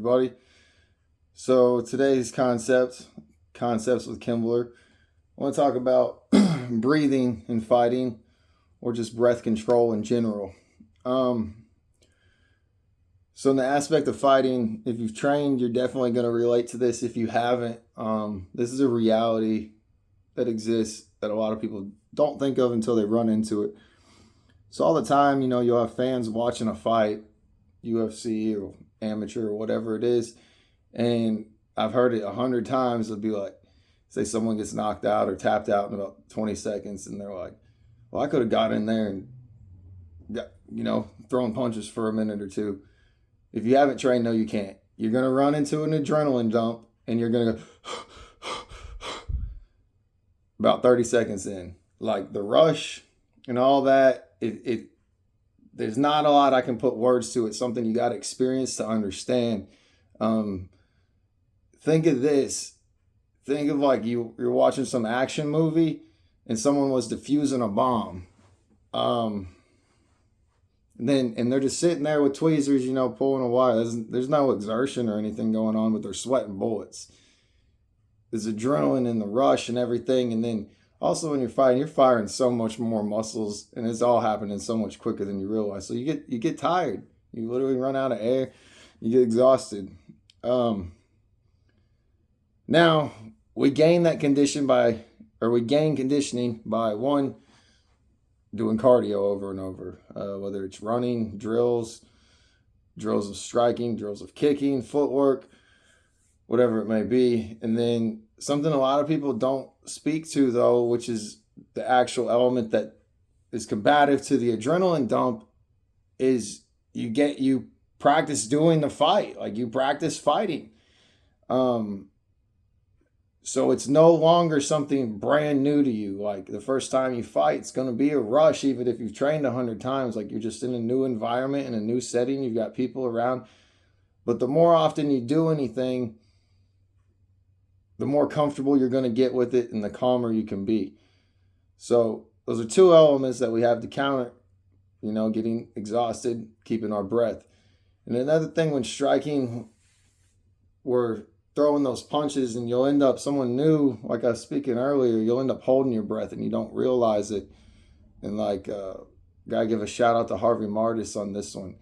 everybody? So today's concepts with Kimbler. I want to talk about breathing and fighting, or just breath control in general. So in the aspect of fighting, if you've trained, you're definitely going to relate to this. If you haven't, this is a reality that exists that a lot of people don't think of until they run into it. So all the time, you'll have fans watching a fight, UFC or amateur or whatever it is, and I've heard it 100 times. It'll be like, say someone gets knocked out or tapped out in about 20 seconds, and they're like, well, I could have got in there and got, throwing punches for a minute or two. If you haven't trained, no, you can't. You're going to run into an adrenaline dump, and you're going to go about 30 seconds in. Like the rush and all that, there's not a lot I can put words to. It's something you got to experience to understand. Think of this. Think of like you're watching some action movie and someone was defusing a bomb. And they're just sitting there with tweezers, pulling a wire. There's no exertion or anything going on, but they're sweating bullets. There's adrenaline in the rush and everything. And then also when you're fighting, you're firing so much more muscles, and it's all happening so much quicker than you realize. So you get tired. You literally run out of air. You get exhausted. Now we gain conditioning by one, doing cardio over and over, whether it's running, drills of striking, drills of kicking, footwork, whatever it may be. And then something a lot of people don't speak to, though, which is the actual element that is combative to the adrenaline dump, is you practice doing the fight, like you practice fighting. So it's no longer something brand new to you. Like the first time you fight, it's going to be a rush, even if you've trained 100 times. Like you're just in a new environment, in a new setting. You've got people around. But the more often you do anything, the more comfortable you're going to get with it and the calmer you can be. So those are two elements that we have to counter, getting exhausted, keeping our breath. And another thing, when striking, we're throwing those punches, and you'll end up, someone new, like I was speaking earlier, you'll end up holding your breath and you don't realize it. And gotta give a shout out to Harvey Martis on this one.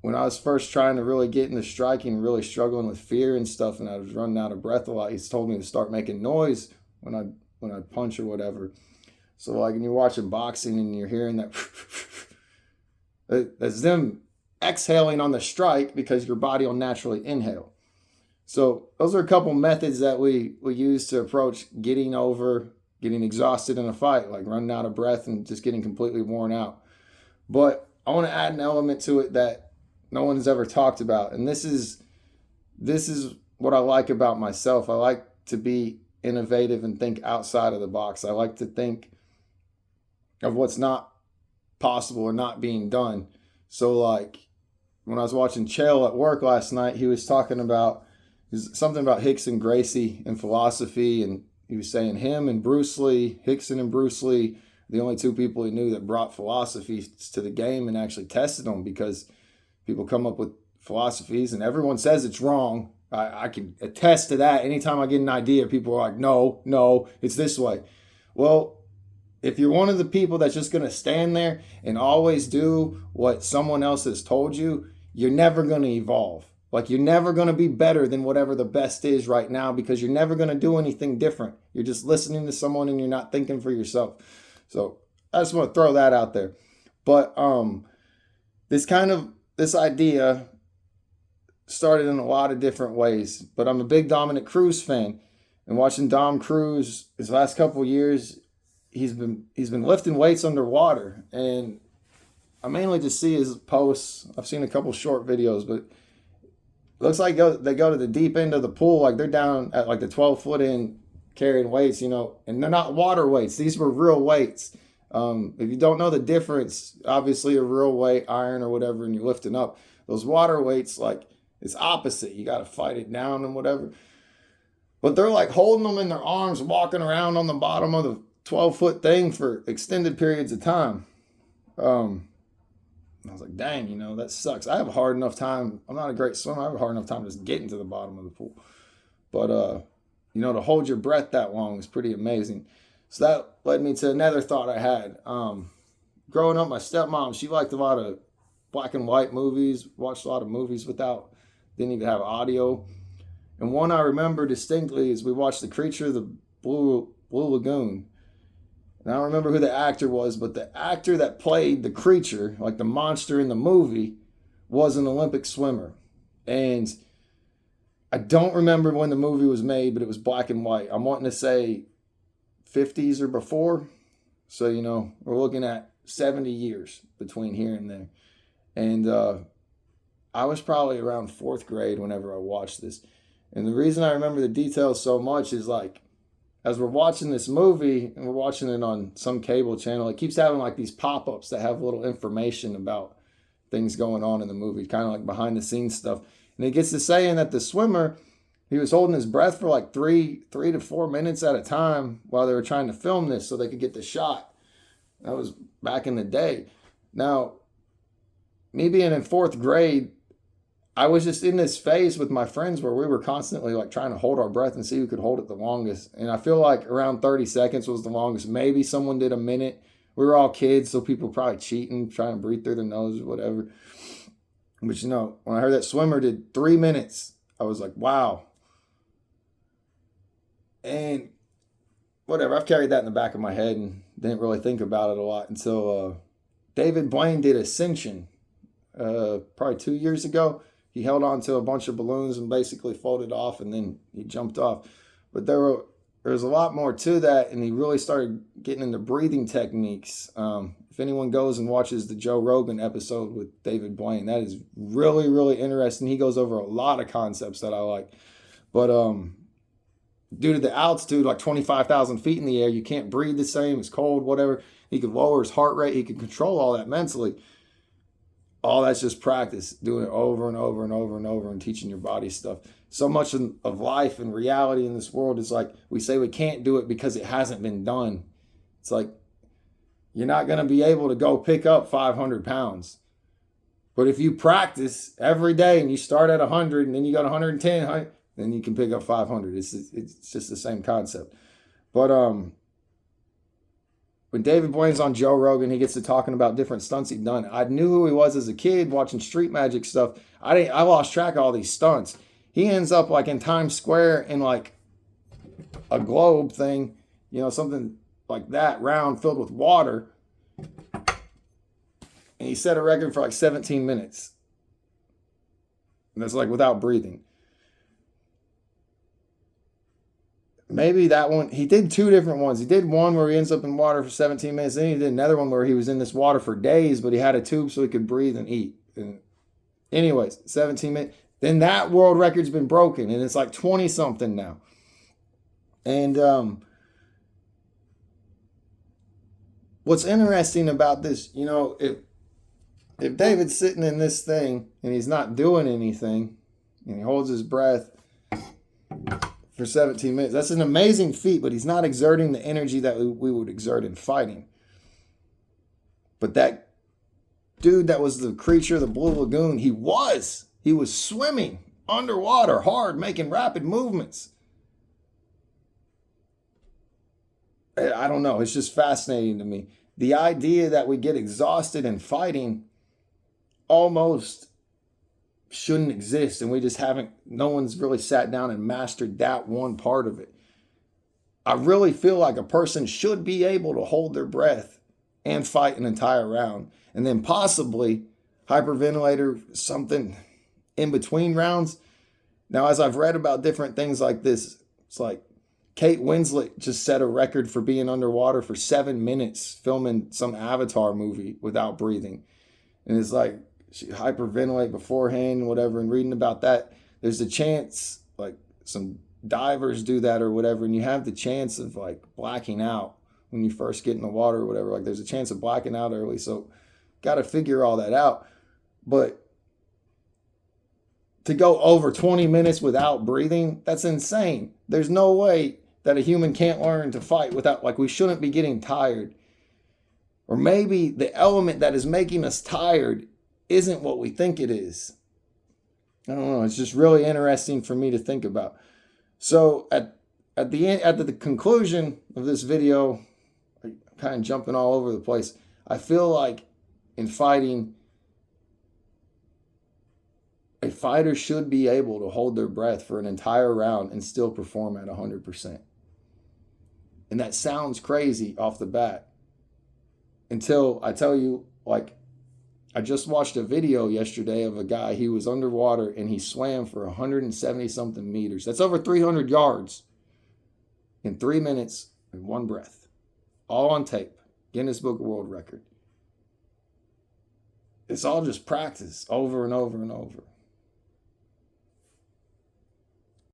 When I was first trying to really get into striking, really struggling with fear and stuff, and I was running out of breath a lot, he's told me to start making noise when I punch or whatever. So like when you're watching boxing and you're hearing that, that's them exhaling on the strike, because your body will naturally inhale. So those are a couple methods that we use to approach getting exhausted in a fight, like running out of breath and just getting completely worn out. But I want to add an element to it that no one has ever talked about. And this is what I like about myself. I like to be innovative and think outside of the box. I like to think of what's not possible or not being done. So like when I was watching Chael at work last night, he was talking about something about Rickson Gracie and philosophy, and he was saying him and Bruce Lee, Rickson and Bruce Lee, the only two people he knew that brought philosophy to the game and actually tested them, because people come up with philosophies and everyone says it's wrong. I can attest to that. Anytime I get an idea, people are like, no, it's this way. Well, if you're one of the people that's just going to stand there and always do what someone else has told you, you're never going to evolve. Like you're never going to be better than whatever the best is right now, because you're never going to do anything different. You're just listening to someone and you're not thinking for yourself. So I just want to throw that out there. But this idea started in a lot of different ways. But I'm a big Dominick Cruz fan, and watching Dom Cruz his last couple of years, he's been lifting weights underwater, and I mainly just see his posts. I've seen a couple short videos, but it looks like they go to the deep end of the pool, like they're down at like the 12-foot end carrying weights, and they're not water weights. These were real weights. If you don't know the difference, obviously a real weight, iron or whatever, and you're lifting up. Those water weights, like it's opposite. You got to fight it down and whatever. But they're like holding them in their arms, walking around on the bottom of the 12-foot thing for extended periods of time. And I was like, dang, that sucks. I have a hard enough time. I'm not a great swimmer. I have a hard enough time just getting to the bottom of the pool. But, to hold your breath that long is pretty amazing. So that led me to another thought I had. Growing up, my stepmom, she liked a lot of black and white movies, watched a lot of movies didn't even have audio. And one I remember distinctly is we watched The Creature of the Blue Lagoon. And I don't remember who the actor was, but the actor that played the creature, like the monster in the movie, was an Olympic swimmer. And I don't remember when the movie was made, but it was black and white. I'm wanting to say 50s or before. So, we're looking at 70 years between here and there. And I was probably around 4th grade whenever I watched this. And the reason I remember the details so much is like, as we're watching this movie and we're watching it on some cable channel, it keeps having like these pop-ups that have little information about things going on in the movie, kind of like behind the scenes stuff. And it gets to saying that the swimmer, he was holding his breath for like 3 to 4 minutes at a time while they were trying to film this so they could get the shot. That was back in the day. Now, me being in 4th grade, I was just in this phase with my friends where we were constantly like trying to hold our breath and see who could hold it the longest. And I feel like around 30 seconds was the longest. Maybe someone did a minute. We were all kids, so people were probably cheating, trying to breathe through their nose or whatever. But when I heard that swimmer did 3 minutes, I was like, wow. And whatever, I've carried that in the back of my head and didn't really think about it a lot until David Blaine did Ascension probably 2 years ago. He held on to a bunch of balloons and basically floated off, and then he jumped off. But there's a lot more to that, and he really started getting into breathing techniques. If anyone goes and watches the Joe Rogan episode with David Blaine, that is really, really interesting. He goes over a lot of concepts that I like. But due to the altitude, like 25,000 feet in the air, you can't breathe the same. It's cold, whatever. He could lower his heart rate. He could control all that mentally. All that's just practice, doing it over and over and over and over and teaching your body stuff. So much of life and reality in this world is like, we say we can't do it because it hasn't been done. It's like, you're not going to be able to go pick up 500 pounds. But if you practice every day and you start at 100 and then you go to 110, then you can pick up 500. It's just the same concept. But when David Blaine's on Joe Rogan, he gets to talking about different stunts he'd done. I knew who he was as a kid watching Street Magic stuff. I lost track of all these stunts. He ends up like in Times Square in like a globe thing, something like that, round, filled with water. And he set a record for like 17 minutes. And that's like without breathing. Maybe that one, he did 2 different ones. He did one where he ends up in water for 17 minutes. Then he did another one where he was in this water for days, but he had a tube so he could breathe and eat. And anyways, 17 minutes. Then that world record's been broken, and it's like 20 something now. And what's interesting about this, if David's sitting in this thing and he's not doing anything, and he holds his breath for 17 minutes. That's an amazing feat, but he's not exerting the energy that we would exert in fighting. But that dude that was the creature of the Blue Lagoon, he was swimming underwater hard, making rapid movements. I don't know. It's just fascinating to me. The idea that we get exhausted in fighting almost shouldn't exist, and no one's really sat down and mastered that one part of it. I really feel like a person should be able to hold their breath and fight an entire round, and then possibly hyperventilate or something in between rounds. Now, as I've read about different things like this, it's like Kate Winslet just set a record for being underwater for 7 minutes filming some Avatar movie without breathing. And it's like, she hyperventilate beforehand, whatever, and reading about that, there's a chance, like some divers do that or whatever, and you have the chance of like blacking out when you first get in the water or whatever. Like there's a chance of blacking out early, so got to figure all that out. But to go over 20 minutes without breathing, that's insane. There's no way that a human can't learn to fight without, like, we shouldn't be getting tired Or maybe the element that is making us tired isn't what we think it is. I don't know. It's just really interesting for me to think about. So at the end, at the conclusion of this video, I'm kind of jumping all over the place. I feel like in fighting, a fighter should be able to hold their breath for an entire round and still perform at 100%. And that sounds crazy off the bat until I tell you, like, I just watched a video yesterday of a guy. He was underwater and he swam for 170 something meters. That's over 300 yards in 3 minutes and one breath. All on tape. Guinness Book of World Record. It's all just practice over and over and over.